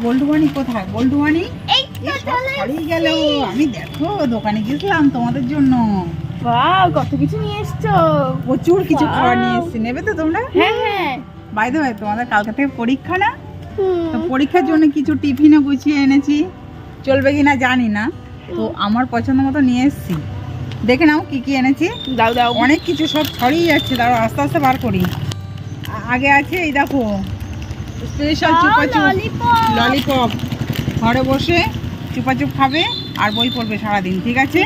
বল্টুয়ানি কোথায়? বল্টুয়ানি হারিয়ে গেল। আমি দেখো দোকানে গেছিলাম তোমাদের জন্য, বাহ কত কিছু নিয়ে এসছো। প্রচুর কিছু খাবার নিয়ে এসেছি। নেবে তো তোমরা? হ্যাঁ হ্যাঁ। বাই দ্য ওয়ে, তোমাদের কালকে থেকে পরীক্ষা না? তো পরীক্ষার জন্য কিছু টিফিনও গুছিয়ে এনেছি, চলবে কিনা জানি না। তো আমার পছন্দ মতো নিয়ে এসেছি, দেখে নাও কি কি এনেছি। দাও দাও। অনেক কিছু সব ছড়িয়ে যাচ্ছে, দাঁড়াও আস্তে আস্তে বার করি। আগে আছে এই দেখো স্পেশাল চুপাচুপ ললিপপ, ঘরে বসে চুপাচুপ খাবে আর বই পড়বে সারাদিন, ঠিক আছে?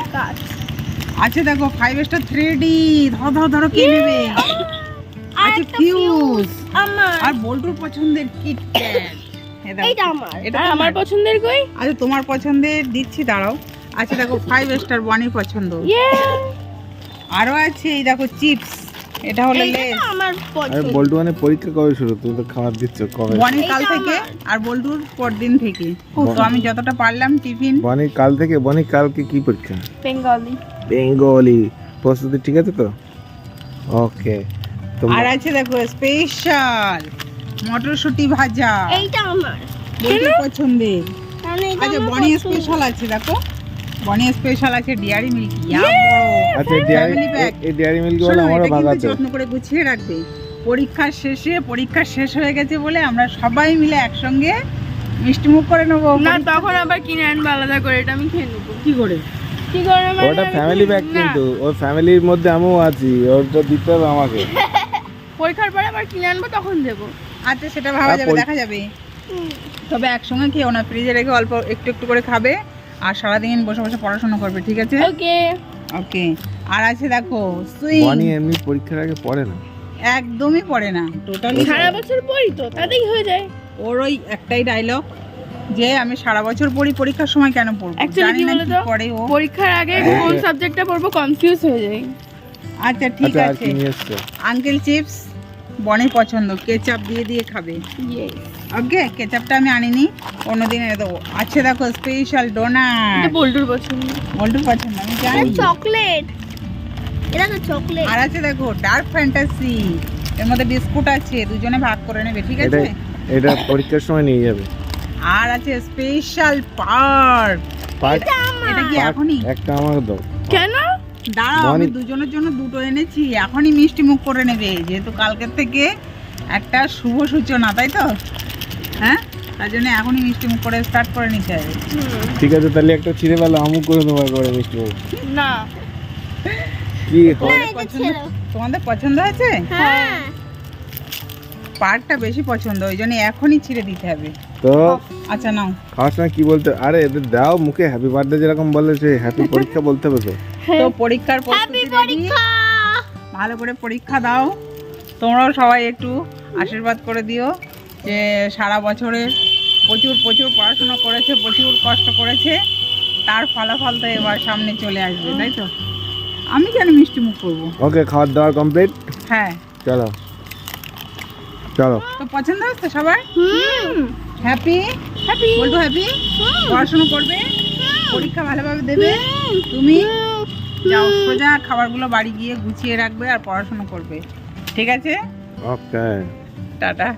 আচ্ছা দেখো 5 স্টার 3D, ধরো ধরো ধরো কে নেবে? আচ্ছা ফিউজ আর বল্টুর পছন্দের কিটক্যাট, এটা আমার, এটা আমার পছন্দের কই? আচ্ছা তোমার পছন্দের দিচ্ছি, দাঁড়াও। আচ্ছা দেখো 5 স্টার বনির পছন্দ। আরো আছে এই দেখো চিপস, এটা হলো লেস। আমার পছন্দ। বল্টু মানে পরীক্ষা কবে শুরু? তুমি তো খাবার দিচ্ছ কবে? বনি কাল থেকে আর বল্টুর পরদিন থেকে। তো আমি যতটা পারলাম টিফিন। বনি কাল থেকে? বনি কালকে কি পরীক্ষা? বেঙ্গলি। বেঙ্গলি প্রস্তুতি ঠিক আছে তো? ওকে। আর আছে দেখো স্পেশাল মটরশুঁটি ভাজা, এইটা আমার বল্টুর পছন্দের। মানে এটা আচ্ছা আমার বনি পছন্দ। স্পেশাল আছে দেখো, বনি স্পেশাল আছে ডেয়ারি মিল্ক। আচ্ছা Family pack। এই ডেয়ারি মিল্ক বলে আমারও ভাগ আছে। যত্ন করে গুছিয়ে রাখবে। পরীক্ষা শেষ হয়ে গেছে বলে আমরা সবাই মিলে একসঙ্গে মিষ্টি মুখ করে নেবো। না তখন আবার কিনে আনবো আলাদা করে, এটা আমি খেয়ে নেবো। কি করে? কি করে মানে? ওটা ফ্যামিলি প্যাক, কিন্তু ওই ফ্যামিলির মধ্যে আমিও আছি, ওটা দিতে হবে আমাকে। পরীক্ষার পরে আবার কিনে আনবো তখন দেবো। আচ্ছা সেটা ভাবা যাবে, দেখা যাবে। তবে একসঙ্গে খেও না, ফ্রিজে রেখে অল্প একটু একটু করে খাবে আর সারাদিন বসে বসে পড়াশোনা করবে, ঠিক আছে? ওকে ওকে। আর আছে দেখো সুইং। বনি এমনি পরীক্ষার আগে পড়ে না, একদমই পড়ে না, টোটালি। সারা বছর পড়ি তো তাতেই হয়ে যায়। ওর ওই একটাই ডায়লগ যে আমি সারা বছর পড়ি, পরীক্ষার সময় কেন পড়বো? অ্যাকচুয়ালি জানি কি না বলতো, কি পড়ে ও। পরীক্ষার আগে কোন সাবজেক্টটা পড়বো কনফিউজ হয়ে যায়। আচ্ছা ঠিক আচ্ছা আর আছে। কি নিয়ে এসছো? আঙ্কেল চিপস, বনের পছন্দ, কেচাপ দিয়ে দিয়ে খাবে। ওকে, কেচাপটা আমি আনিনি, অন্যদিন এনে দেবো। আচ্ছা দেখো স্পেশাল এটা ডোনাট, বল্টুর পছন্দ। বল্টুর পছন্দ আমি জানি। চকলেট, এটা তো চকলেট। আর আছে দেখো ডার্ক ফ্যান্টাসি, এর মধ্যে বিস্কুট আছে, দুজনে ভাগ করে নেবে, ঠিক এটা আছে? এটা পরীক্ষার সময় নিয়ে যাবে। আর আছে স্পেশাল পার্ক, এটা কি এখনই? একটা আমার দাও। কেন? দাঁড়াও আমি দুজনের জন্য দুটো এনেছি, এখনই মিষ্টি মুখ করে নেবে, যেহেতু কালকের থেকে একটা শুভ সূচনা, তাই তো? হ্যাঁ, তার জন্য এখনই মিষ্টি মুখ করে স্টার্ট করে নিতে হবে। ঠিক আছে, তাহলে একটা ছিঁড়ে পেলো আমু করে দেবো একবারে মিষ্টি মুখ। না কি হয়? তোমাদের পছন্দ আছে? হ্যাঁ পার্কটা বেশি পছন্দ, ওই জন্য এখনই ছিঁড়ে দিতে হবে। তো আচ্ছা নাও। খাওয়ার সময় কি বলতে? আরে এদের দাও মুখে হ্যাপি বার্থডে যেরকম বলে সে হ্যাপি পরীক্ষা বলতে হবে তো। তো পরীক্ষার প্রস্তুতি ready? ভালো করে পরীক্ষা দাও। তোমরাও সবাই একটু আশীর্বাদ করে দিও যে সারা বছরে প্রচুর প্রচুর পড়াশোনা করেছে, প্রচুর কষ্ট করেছে, তার ফলাফল তো এবার সামনে চলে আসবে, তাই তো? আমি কেন মিষ্টি মুখ করবো? ওকে, খাওয়ার দাওয়ার কমপ্লিট। হ্যাঁ, চলো চলো। তো পছন্দ হচ্ছে সবার? হ্যাপি হ্যাপি বলতো, হ্যাপি পড়াশোনা করবে, পরীক্ষা ভালোভাবে দেবে। তুমি যাও সোজা খাবারগুলো বাড়ি গিয়ে গুছিয়ে রাখবে আর পড়াশোনা করবে, ঠিক আছে? ওকে, টাটা।